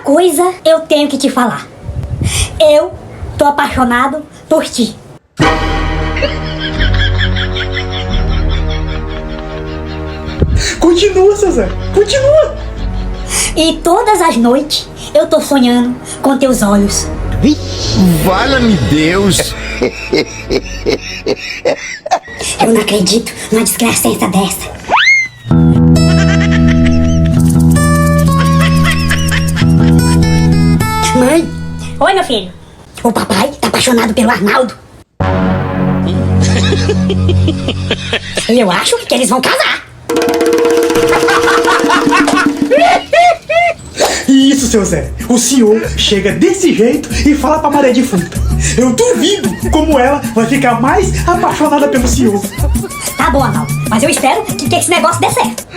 coisa eu tenho que te falar. Eu tô apaixonado por ti. Continua, seu Zé, continua. E todas as noites eu tô sonhando com teus olhos. Valha-me Deus! Eu não acredito numa desgraçada dessa. Mãe! Oi, meu filho. O papai tá apaixonado pelo Arnaldo. E eu acho que eles vão casar. Isso, seu Zé. O senhor chega desse jeito e fala pra maré defunta. Eu duvido como ela vai ficar mais apaixonada pelo senhor. Tá bom, Arnaldo. Mas eu espero que esse negócio dê certo.